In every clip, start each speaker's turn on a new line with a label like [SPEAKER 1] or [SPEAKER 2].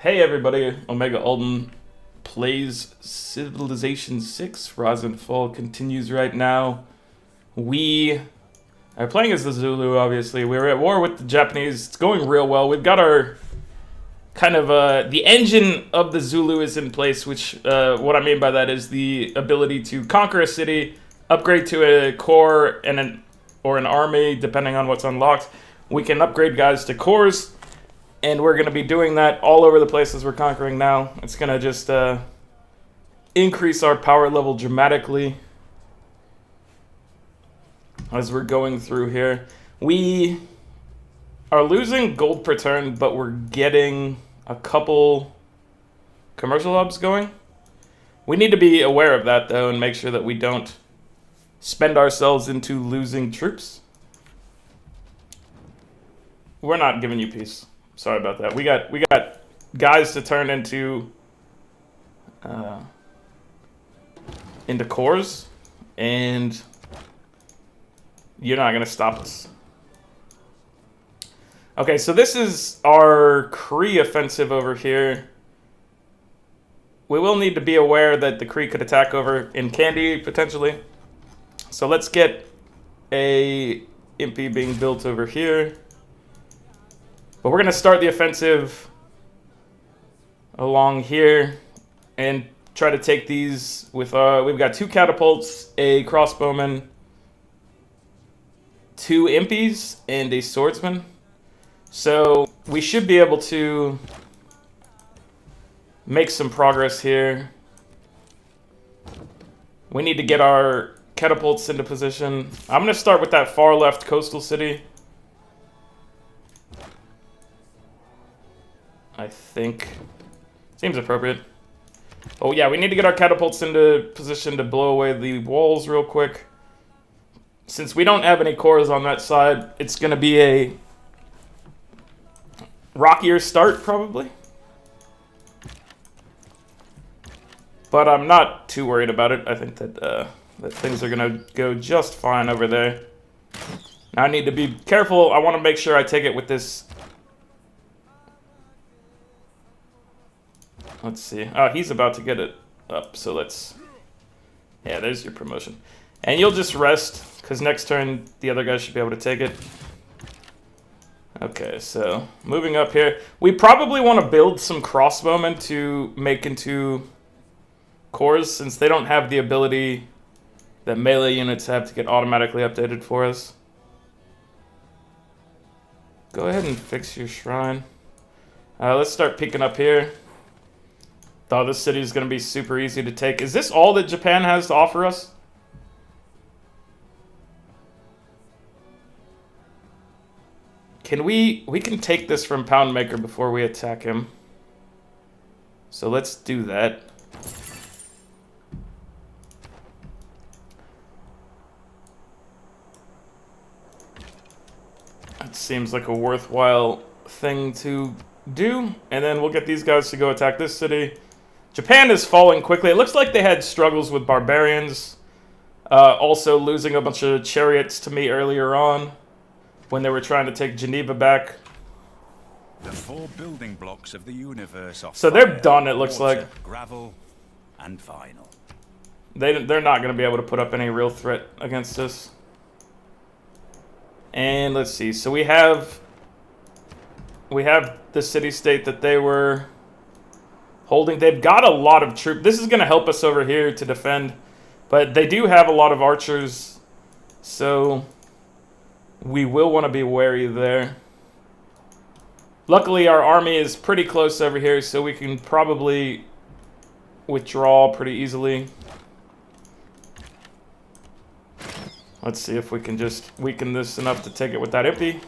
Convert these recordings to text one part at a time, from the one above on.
[SPEAKER 1] Hey everybody, Omega Alden plays Civilization 6. Rise and Fall continues right now. We are playing as the Zulu, obviously. We're at war with the Japanese. It's going real well. We've got our kind of, the engine of the Zulu is in place, which, what I mean by that is the ability to conquer a city, upgrade to a corps and an army, depending on what's unlocked. We can upgrade guys to corps. And we're going to be doing that all over the places we're conquering now. It's going to just increase our power level dramatically as we're going through here. We are losing gold per turn, but we're getting a couple commercial hubs going. We need to be aware of that, though, and make sure that we don't spend ourselves into losing troops. We're not giving you peace. Sorry about that. We got guys to turn into cores, and you're not gonna stop us. Okay, so this is our Cree offensive over here. We will need to be aware that the Cree could attack over in Candy potentially. So let's get a Impi being built over here. But we're going to start the offensive along here and try to take these with, we've got 2 catapults, a crossbowman, 2 Impis, and a swordsman. So we should be able to make some progress here. We need to get our catapults into position. I'm going to start with that far left coastal city. I think seems appropriate. Oh yeah, we need to get our catapults into position to blow away the walls real quick. Since we don't have any cores on that side, it's going to be a rockier start probably. But I'm not too worried about it. I think that that things are going to go just fine over there. Now I need to be careful. I want to make sure I take it with this. Let's see. Oh, he's about to get it up, so let's... Yeah, there's your promotion. And you'll just rest, because next turn the other guys should be able to take it. Okay, so moving up here. We probably want to build some crossbowmen to make into cores, since they don't have the ability that melee units have to get automatically updated for us. Go ahead and fix your shrine. Let's start peeking up here. Thought this city is going to be super easy to take. Is this all that Japan has to offer us? Can we can take this from Poundmaker before we attack him. So let's do that. That seems like a worthwhile thing to do. And then we'll get these guys to go attack this city. Japan is falling quickly. It looks like they had struggles with barbarians. Also losing a bunch of chariots to me earlier on when they were trying to take Geneva back.
[SPEAKER 2] The 4 building blocks of the universe are
[SPEAKER 1] so they're done, it looks
[SPEAKER 2] water,
[SPEAKER 1] like.
[SPEAKER 2] Gravel and vinyl.
[SPEAKER 1] They're not going to be able to put up any real threat against us. And let's see. So we have the city-state that they were holding. They've got a lot of troops. This is going to help us over here to defend. But they do have a lot of archers. So we will want to be wary there. Luckily, our army is pretty close over here, so we can probably withdraw pretty easily. Let's see if we can just weaken this enough to take it with that Impi.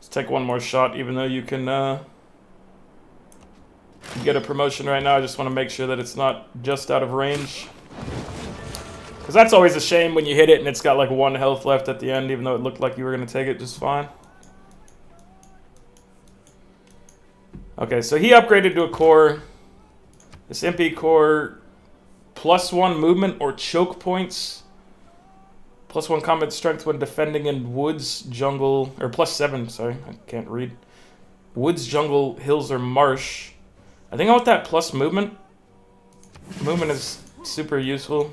[SPEAKER 1] Take one more shot, even though you can get a promotion right now. I just want to make sure that it's not just out of range. Because that's always a shame when you hit it and it's got like 1 health left at the end, even though it looked like you were going to take it just fine. Okay, so he upgraded to a core. This MP core, +1 movement or choke points. +1 combat strength when defending in woods, jungle, or +7, sorry, I can't read. Woods, jungle, hills, or marsh. I think I want that plus movement. Movement is super useful.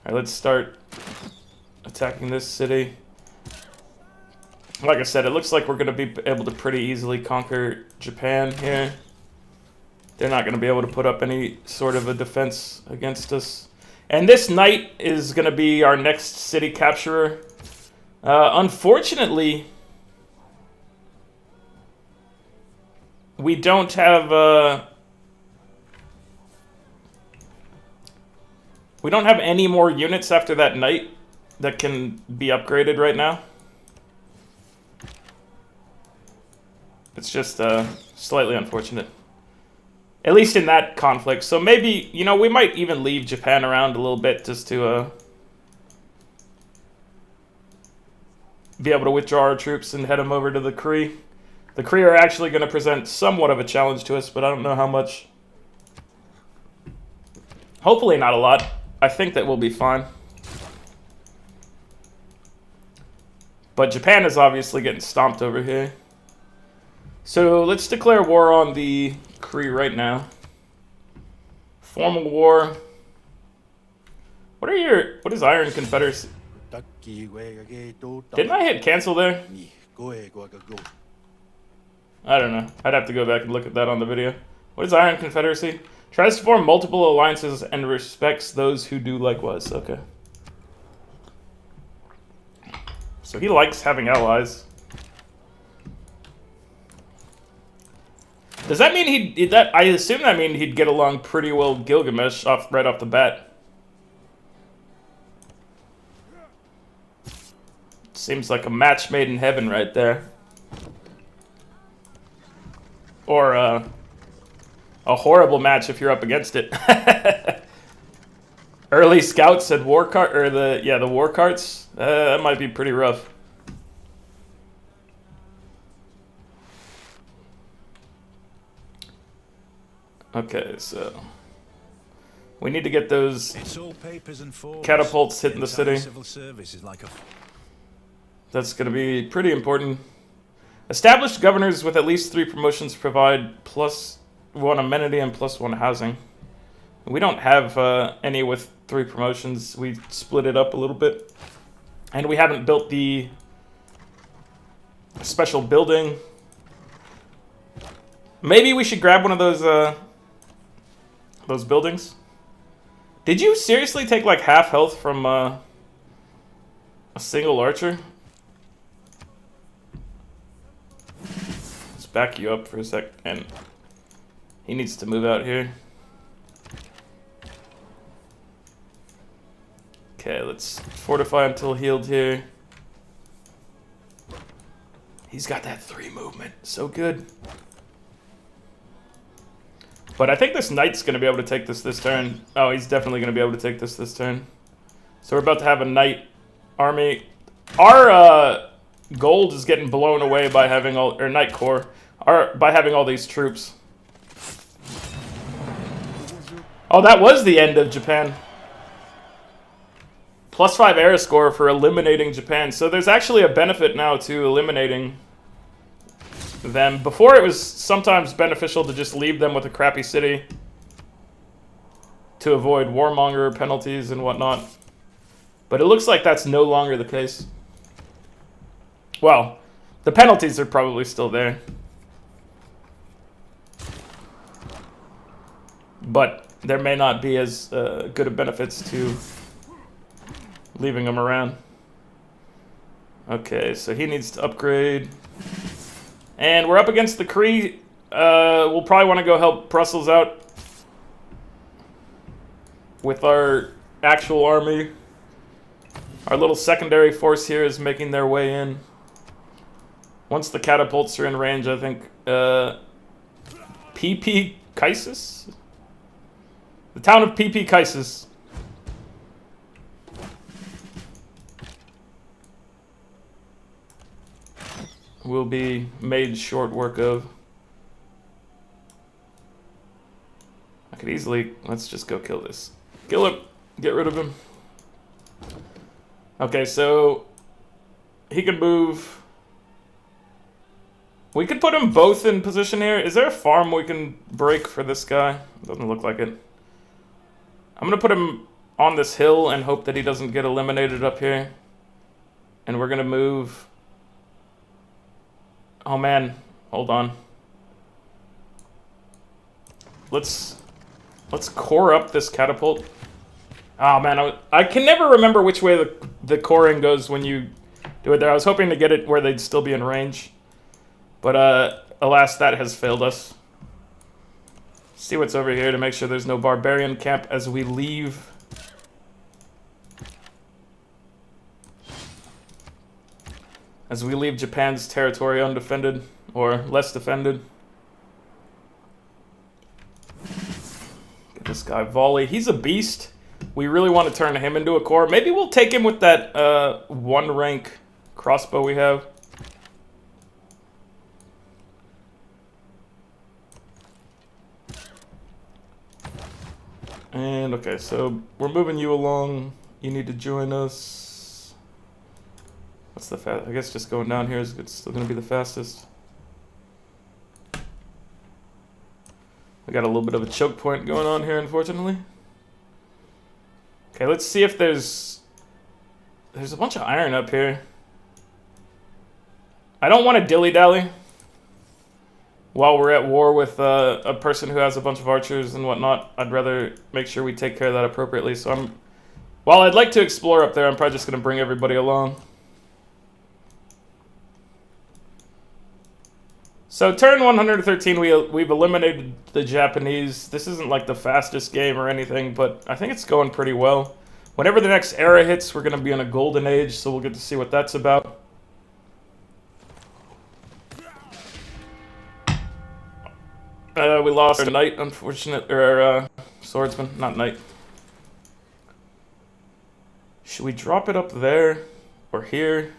[SPEAKER 1] Alright, let's start attacking this city. Like I said, it looks like we're going to be able to pretty easily conquer Japan here. They're not going to be able to put up any sort of a defense against us. And this knight is going to be our next city capturer. Unfortunately, we don't have... we don't have any more units after that knight that can be upgraded right now. It's just slightly unfortunate. At least in that conflict. So maybe, you know, we might even leave Japan around a little bit just to be able to withdraw our troops and head them over to the Cree. The Cree are actually going to present somewhat of a challenge to us, but I don't know how much. Hopefully not a lot. I think that we'll be fine. But Japan is obviously getting stomped over here. So let's declare war on the Cree right now. Formal war. What is Iron Confederacy? Didn't I hit cancel there? I don't know. I'd have to go back and look at that on the video. What is Iron Confederacy? Tries to form multiple alliances and respects those who do likewise. Okay. So he likes having allies. Does that mean I assume that means he'd get along pretty well with Gilgamesh right off the bat. Seems like a match made in heaven right there. Or a horrible match if you're up against it. Early scouts and war cart, or the war carts. That might be pretty rough. Okay, so we need to get those catapults hitting the city. That's going to be pretty important. Established governors with at least 3 promotions provide +1 amenity and +1 housing. We don't have any with 3 promotions. We split it up a little bit. And we haven't built the special building. Maybe we should grab one of those buildings. Did you seriously take like half health from a single archer? Let's back you up for a sec. And he needs to move out here. Okay, let's fortify until healed here. He's got that 3 movement. So good. But I think this knight's going to be able to take this turn. Oh, he's definitely going to be able to take this turn. So we're about to have a knight army. Our gold is getting blown away by having all, or knight corps, by having all these troops. Oh, that was the end of Japan. +5 era score for eliminating Japan. So there's actually a benefit now to eliminating them. Before it was sometimes beneficial to just leave them with a crappy city to avoid warmonger penalties and whatnot. But it looks like that's no longer the case. Well, the penalties are probably still there. But there may not be as good of benefits to leaving them around. Okay, so he needs to upgrade. And we're up against the Cree. We'll probably want to go help Brussels out with our actual army. Our little secondary force here is making their way in. Once the catapults are in range, I think PP Kaisis? The town of PP Kaisis will be made short work of. I could easily, let's just go kill this. Kill him, get rid of him. Okay, so he can move We could put them both in position here. Is there a farm we can break for this guy? Doesn't look like it. I'm gonna put him on this hill and hope that he doesn't get eliminated up here. And we're gonna move... Oh man, hold on. Let's core up this catapult. Oh man, I can never remember which way the coring goes when you do it there. I was hoping to get it where they'd still be in range. But alas, that has failed us. See what's over here to make sure there's no barbarian camp as we leave. As we leave Japan's territory undefended, or less defended. Get this guy volley. He's a beast. We really want to turn him into a core. Maybe we'll take him with that 1 rank crossbow we have. And okay, so we're moving you along. You need to join us. What's the fast? I guess just going down here is still going to be the fastest. We got a little bit of a choke point going on here, unfortunately. Okay, let's see if there's a bunch of iron up here. I don't want to dilly-dally while we're at war with a person who has a bunch of archers and whatnot. I'd rather make sure we take care of that appropriately. So while I'd like to explore up there, I'm probably just going to bring everybody along. So turn 113, we've eliminated the Japanese. This isn't like the fastest game or anything, but I think it's going pretty well. Whenever the next era hits, we're going to be in a golden age, so we'll get to see what that's about. We lost our knight, unfortunately, or swordsman, not knight. Should we drop it up there or here?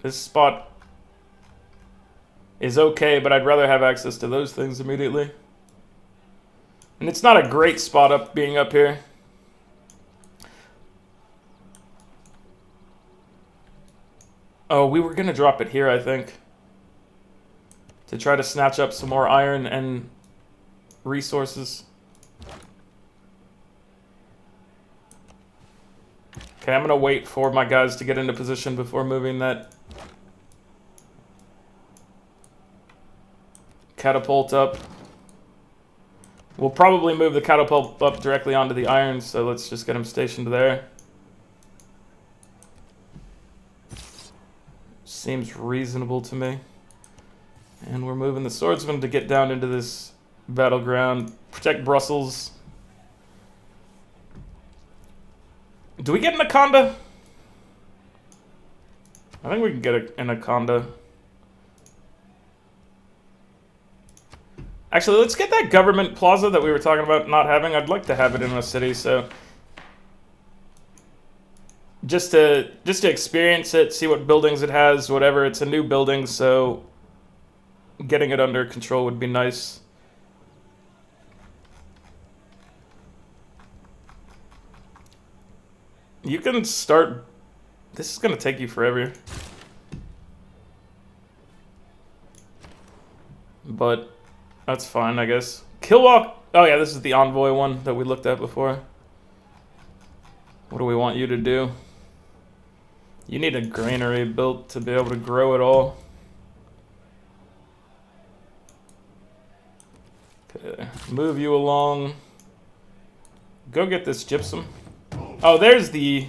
[SPEAKER 1] This spot is okay, but I'd rather have access to those things immediately. And it's not a great spot being up here. Oh, we were going to drop it here, I think. To try to snatch up some more iron and resources. Okay, I'm going to wait for my guys to get into position before moving that catapult up. We'll probably move the catapult up directly onto the iron, so let's just get him stationed there. Seems reasonable to me. And we're moving the swordsman to get down into this battleground. Protect Brussels. Do we get an anaconda? I think we can get an anaconda. Actually, let's get that government plaza that we were talking about not having. I'd like to have it in a city, so just to experience it, see what buildings it has, whatever. It's a new building, so getting it under control would be nice. You can start... This is going to take you forever. But that's fine, I guess. Killwalk... Oh yeah, this is the envoy one that we looked at before. What do we want you to do? You need a granary built to be able to grow it all. Okay, move you along. Go get this gypsum. Oh, there's the...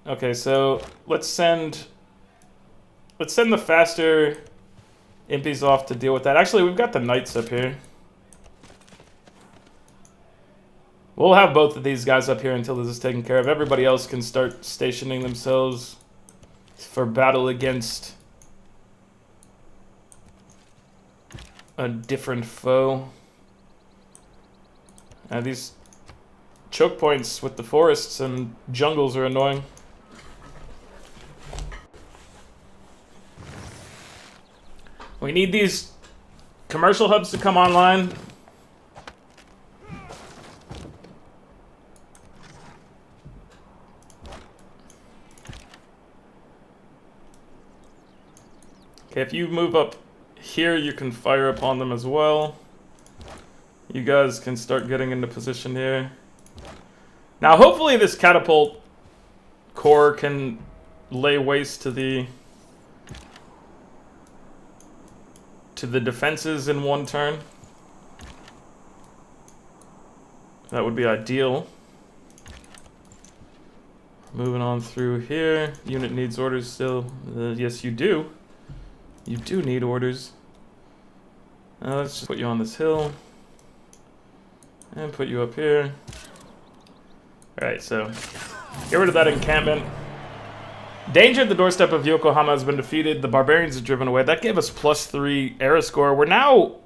[SPEAKER 1] Okay, so let's send the faster Impis off to deal with that. Actually, we've got the knights up here. We'll have both of these guys up here until this is taken care of. Everybody else can start stationing themselves for battle against a different foe. These choke points with the forests and jungles are annoying. We need these commercial hubs to come online. Okay, if you move up here, you can fire upon them as well. You guys can start getting into position here. Now, hopefully this catapult core can lay waste to the defenses in one turn. That would be ideal. Moving on through here. Unit needs orders still. Yes, you do. You do need orders. Let's just put you on this hill. And put you up here. Alright, so get rid of that encampment. Danger at the doorstep of Yokohama has been defeated. The barbarians are driven away. That gave us +3 era score. We're now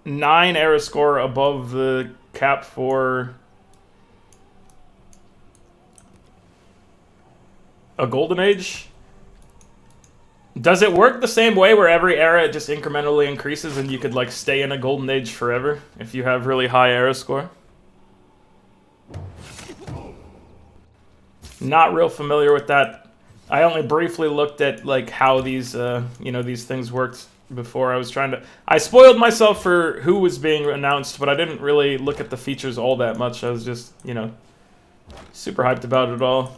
[SPEAKER 1] 9 era score above the cap for a golden age. Does it work the same way where every era it just incrementally increases and you could like stay in a golden age forever if you have really high era score? Not real familiar with that. I only briefly looked at like how these these things worked before. I spoiled myself for who was being announced, but I didn't really look at the features all that much. I was just, super hyped about it all.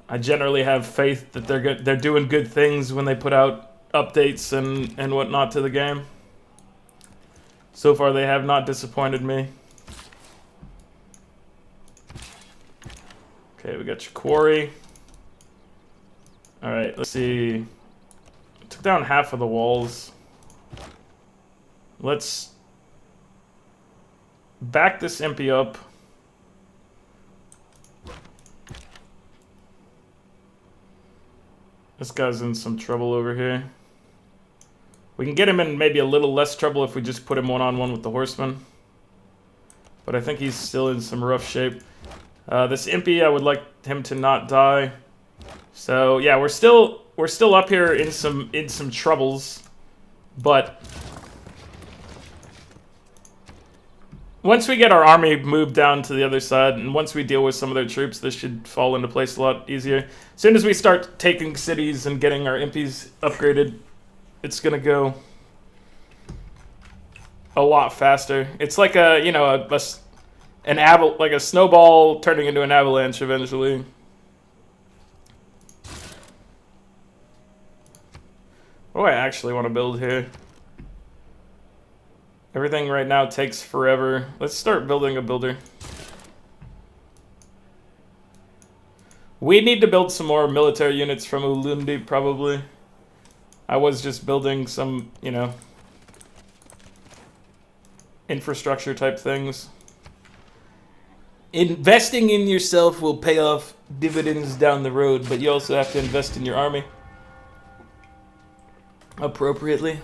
[SPEAKER 1] I generally have faith that they're doing good things when they put out updates and whatnot to the game. So far, they have not disappointed me. Okay, we got your quarry. All right, let's see. Took down half of the walls. Let's back this Impi up. This guy's in some trouble over here. We can get him in maybe a little less trouble if we just put him one-on-one with the horseman. But I think he's still in some rough shape. This Impi, I would like him to not die. So yeah, we're still up here in some troubles, but once we get our army moved down to the other side, and once we deal with some of their troops, this should fall into place a lot easier. As soon as we start taking cities and getting our Impis upgraded, it's gonna go a lot faster. It's like a like a snowball turning into an avalanche eventually. What do I actually want to build here? Everything right now takes forever. Let's start building a builder. We need to build some more military units from Ulundi, probably. I was just building some, infrastructure type things. Investing in yourself will pay off dividends down the road, but you also have to invest in your army appropriately.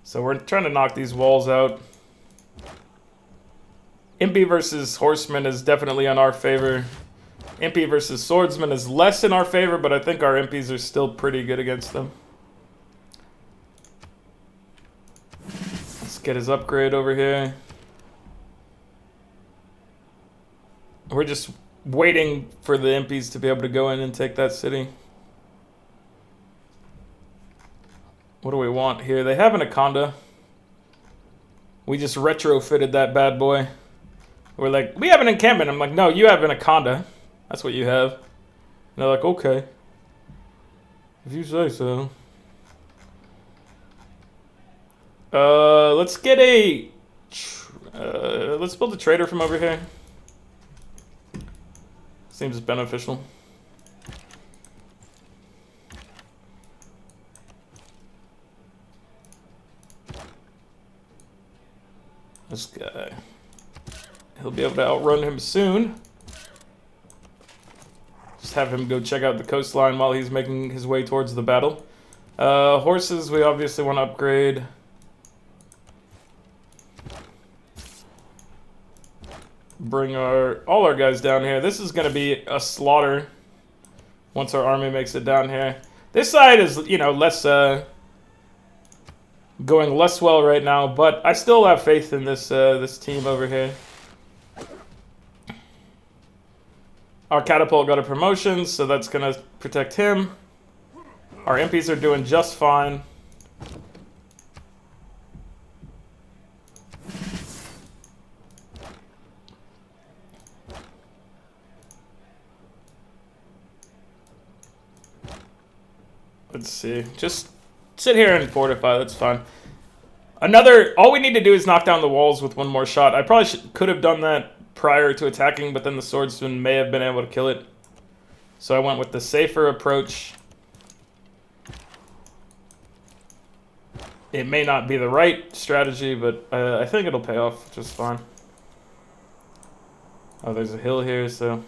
[SPEAKER 1] So we're trying to knock these walls out. Impi versus horseman is definitely in our favor. Impi versus swordsman is less in our favor, but I think our Impis are still pretty good against them. Let's get his upgrade over here. We're just waiting for the Impis to be able to go in and take that city. What do we want here? They have an Akonda. We just retrofitted that bad boy. We're like, we have an encampment. I'm like, no, you have an Akonda. That's what you have. And they're like, okay. If you say so. Let's get a... let's build a trader from over here. Seems beneficial. This guy. He'll be able to outrun him soon. Just have him go check out the coastline while he's making his way towards the battle. Horses, we obviously want to upgrade. Bring all our guys down here. This is going to be a slaughter once our army makes it down here. This side is, less... going less well right now, but I still have faith in this this team over here. Our catapult got a promotion, so that's gonna protect him. Our impies are doing just fine. Let's see. Just sit here and fortify. That's fine. All we need to do is knock down the walls with one more shot. I probably could have done that prior to attacking, but then the swordsman may have been able to kill it. So I went with the safer approach. It may not be the right strategy, but I think it'll pay off just fine. Oh, there's a hill here, so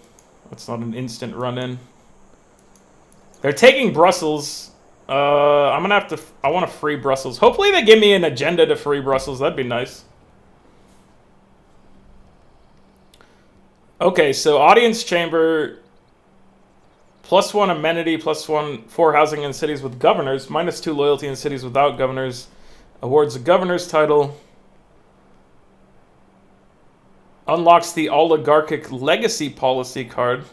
[SPEAKER 1] that's not an instant run-in. They're taking Brussels. I'm gonna have to... I want to free Brussels. Hopefully they give me an agenda to free Brussels. That'd be nice. Okay, so audience chamber... +1 amenity, +1 4 housing in cities with governors, -2 loyalty in cities without governors. Awards a governor's title. Unlocks the oligarchic legacy policy card.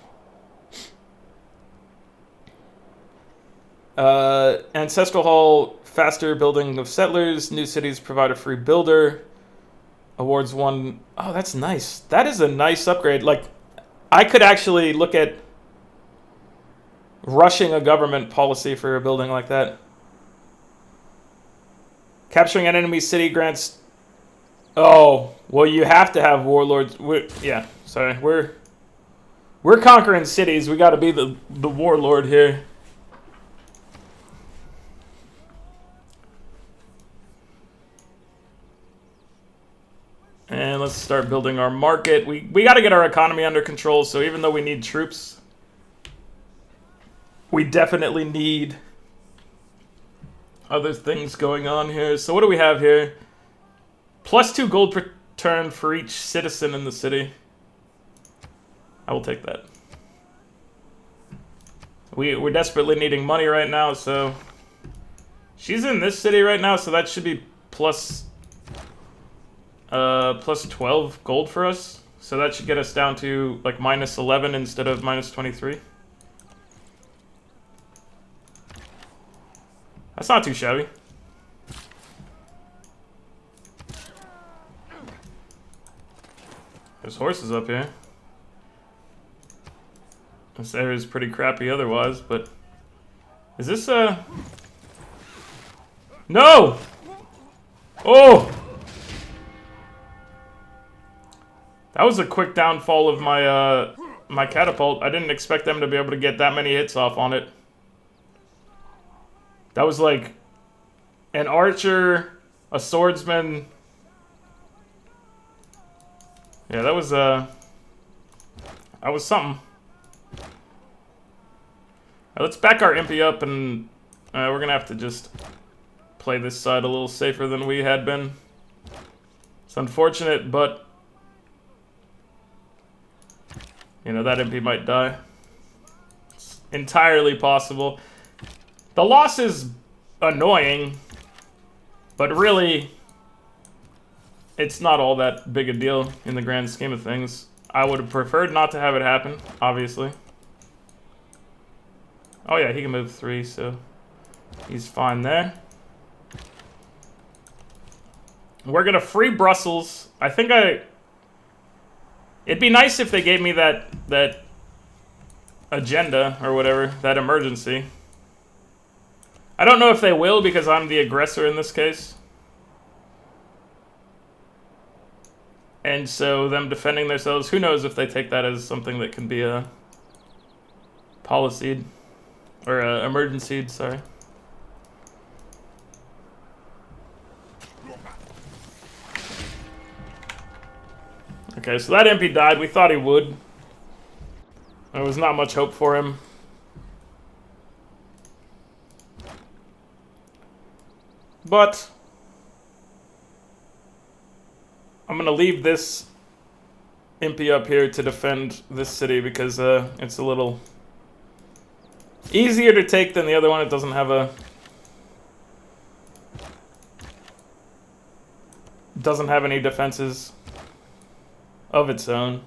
[SPEAKER 1] Ancestral Hall, faster building of settlers. New cities provide a free builder. Awards 1. Oh, that's nice. That is a nice upgrade. Like, I could actually look at rushing a government policy for a building like that. Capturing an enemy city grants... Oh, well, you have to have warlords. Yeah, sorry. We're conquering cities. We got to be the warlord here. And let's start building our market. We got to get our economy under control, so even though we need troops, we definitely need other things going on here. So what do we have here? +2 gold per turn for each citizen in the city. I will take that. We're desperately needing money right now, so... She's in this city right now, so that should be plus 12 gold for us. So that should get us down to like -11 instead of -23. That's not too shabby. There's horses up here. This area is pretty crappy otherwise, but... Is this a... No! Oh! That was a quick downfall of my, my catapult. I didn't expect them to be able to get that many hits off on it. That was like... an archer, a swordsman... Yeah, that was something. Right, let's back our Impi up, and we're gonna have to just play this side a little safer than we had been. It's unfortunate, but you know, that Impi might die. It's entirely possible. The loss is annoying, but really, it's not all that big a deal in the grand scheme of things. I would have preferred not to have it happen, obviously. Oh yeah, he can move 3, so he's fine there. We're gonna free Brussels. I think it'd be nice if they gave me that agenda, or whatever, that emergency. I don't know if they will, because I'm the aggressor in this case. And so them defending themselves, who knows if they take that as something that can be a policy or a emergency, sorry. Okay, so that Impi died. We thought he would. There was not much hope for him. But I'm gonna leave this Impi up here to defend this city because it's a little easier to take than the other one. It doesn't have any defenses of its own.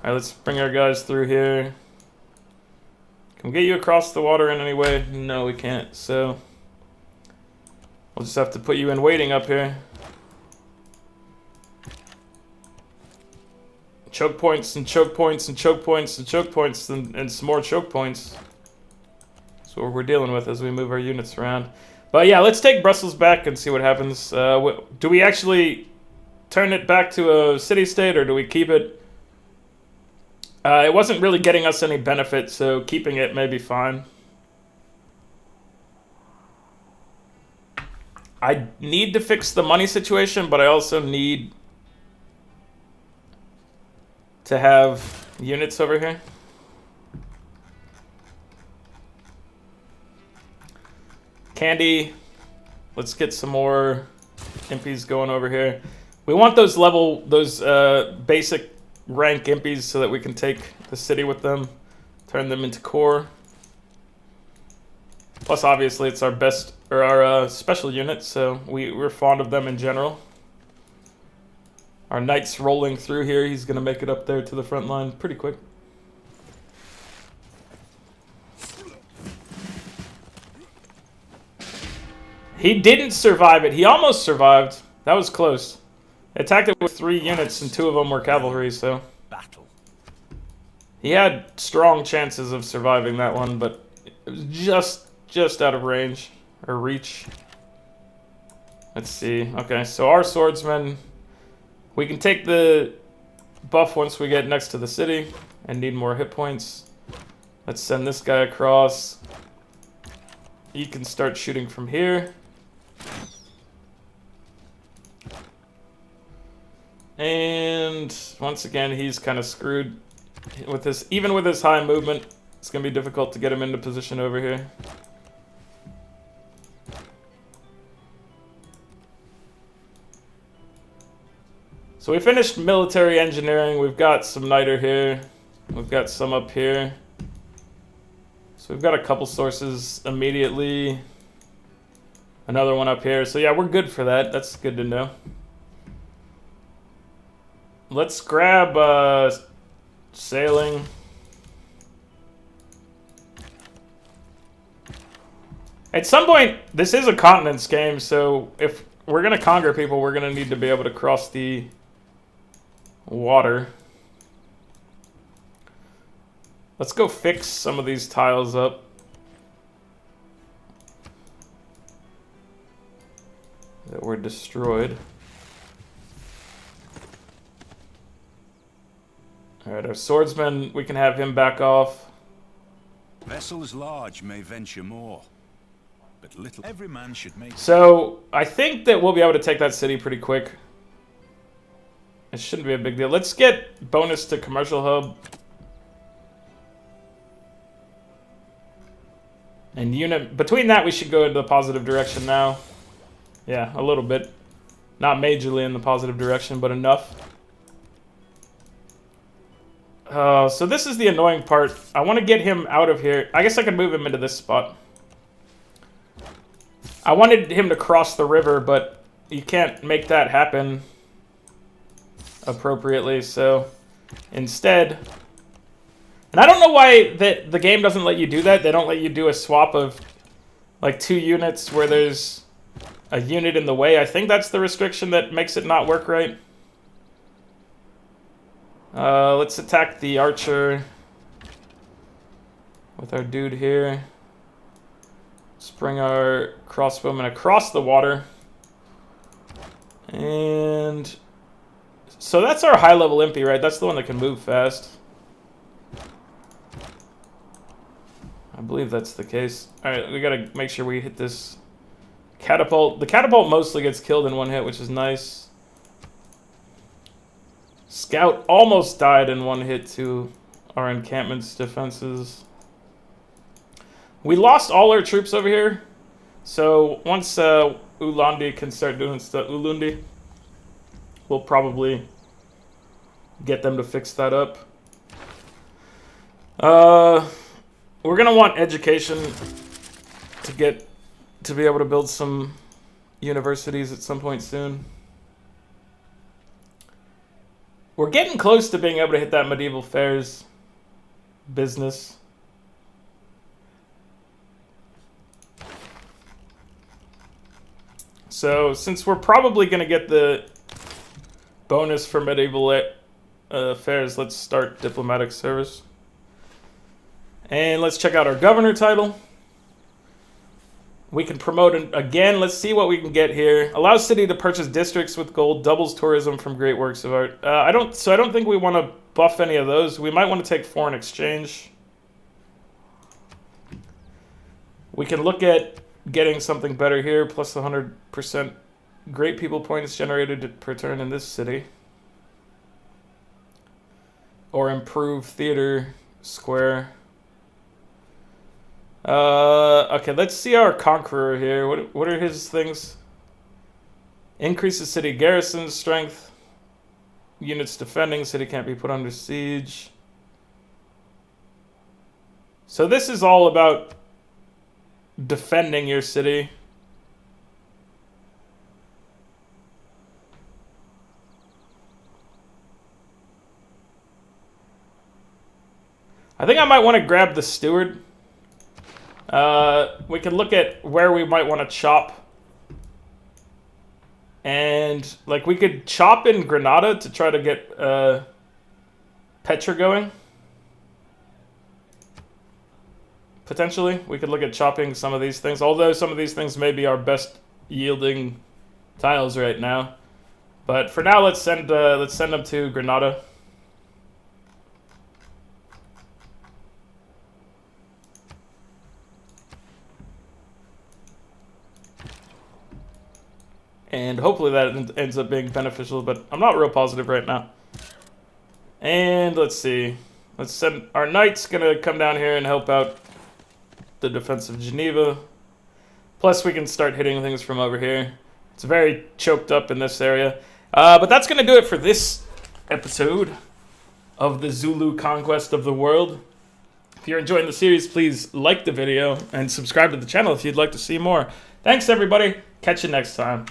[SPEAKER 1] Alright, let's bring our guys through here. Can we get you across the water in any way? No, we can't, so we'll just have to put you in waiting up here. Choke points and choke points and choke points and choke points and some more choke points. That's what we're dealing with as we move our units around. But yeah, let's take Brussels back and see what happens. Do we actually turn it back to a city-state, or do we keep it? It wasn't really getting us any benefit, so keeping it may be fine. I need to fix the money situation, but I also need to have units over here. Candy. Let's get some more impies going over here. We want those basic rank impies so that we can take the city with them, turn them into core. Plus, obviously, it's our best, or our special unit, so we're fond of them in general. Our knight's rolling through here. He's going to make it up there to the front line pretty quick. He didn't survive it. He almost survived. That was close. Attacked it with 3 units, and 2 of them were cavalry, so
[SPEAKER 2] Battle.
[SPEAKER 1] he had strong chances of surviving that one, but it was just out of range, or reach. Let's see. Okay, so our swordsmen, we can take the buff once we get next to the city and need more hit points. Let's send this guy across. He can start shooting from here. And once again, he's kind of screwed with this. Even with his high movement, it's going to be difficult to get him into position over here. So we finished military engineering. We've got some niter here. We've got some up here. So we've got a couple sources immediately. Another one up here. So yeah, we're good for that. That's good to know. Let's grab sailing. At some point, this is a continents game, so if we're going to conquer people, we're going to need to be able to cross the water. Let's go fix some of these tiles up. That were destroyed. Alright, our swordsman, we can have him back off.
[SPEAKER 2] Vessels large may venture more, but little. Every man should make.
[SPEAKER 1] So, I think that we'll be able to take that city pretty quick. It shouldn't be a big deal. Let's get bonus to commercial hub. And unit, between that we should go in the positive direction now. Yeah, a little bit. Not majorly in the positive direction, but enough. So this is the annoying part. I want to get him out of here. I guess I could move him into this spot. I wanted him to cross the river, but you can't make that happen appropriately, so instead... And I don't know why the game doesn't let you do that. They don't let you do a swap of like 2 units where there's a unit in the way. I think that's the restriction that makes it not work right. Let's attack the archer with our dude here. Let's bring our crossbowmen across the water. And so that's our high level Impi, right? That's the one that can move fast. I believe that's the case. Alright, we gotta make sure we hit this catapult. The catapult mostly gets killed in 1 hit, which is nice. Scout almost died in 1 hit to our encampment's defenses. We lost all our troops over here. So once Ulandi can start doing stuff, Ulundi, we'll probably get them to fix that up. We're gonna want education to be able to build some universities at some point soon. We're getting close to being able to hit that medieval fairs business. So, since we're probably going to get the bonus for medieval affairs, let's start diplomatic service. And let's check out our governor title. We can promote again. Let's see what we can get here. Allows city to purchase districts with gold. Doubles tourism from great works of art. I don't think we want to buff any of those. We might want to take foreign exchange. We can look at getting something better here. Plus 100% great people points generated per turn in this city. Or improve theater square. Okay, let's see our conqueror here. What are his things? Increases city garrison strength. Units defending. City can't be put under siege. So this is all about defending your city. I think I might want to grab the steward. We can look at where we might want to chop. And, like, we could chop in Granada to try to get Petra going. Potentially. We could look at chopping some of these things. Although some of these things may be our best yielding tiles right now. But for now, let's send them to Granada. And hopefully that ends up being beneficial, but I'm not real positive right now. And let's see. Let's send our knight's gonna come down here and help out the defense of Geneva. Plus we can start hitting things from over here. It's very choked up in this area. But that's gonna do it for this episode of the Zulu Conquest of the World. If you're enjoying the series, please like the video and subscribe to the channel if you'd like to see more. Thanks everybody. Catch you next time.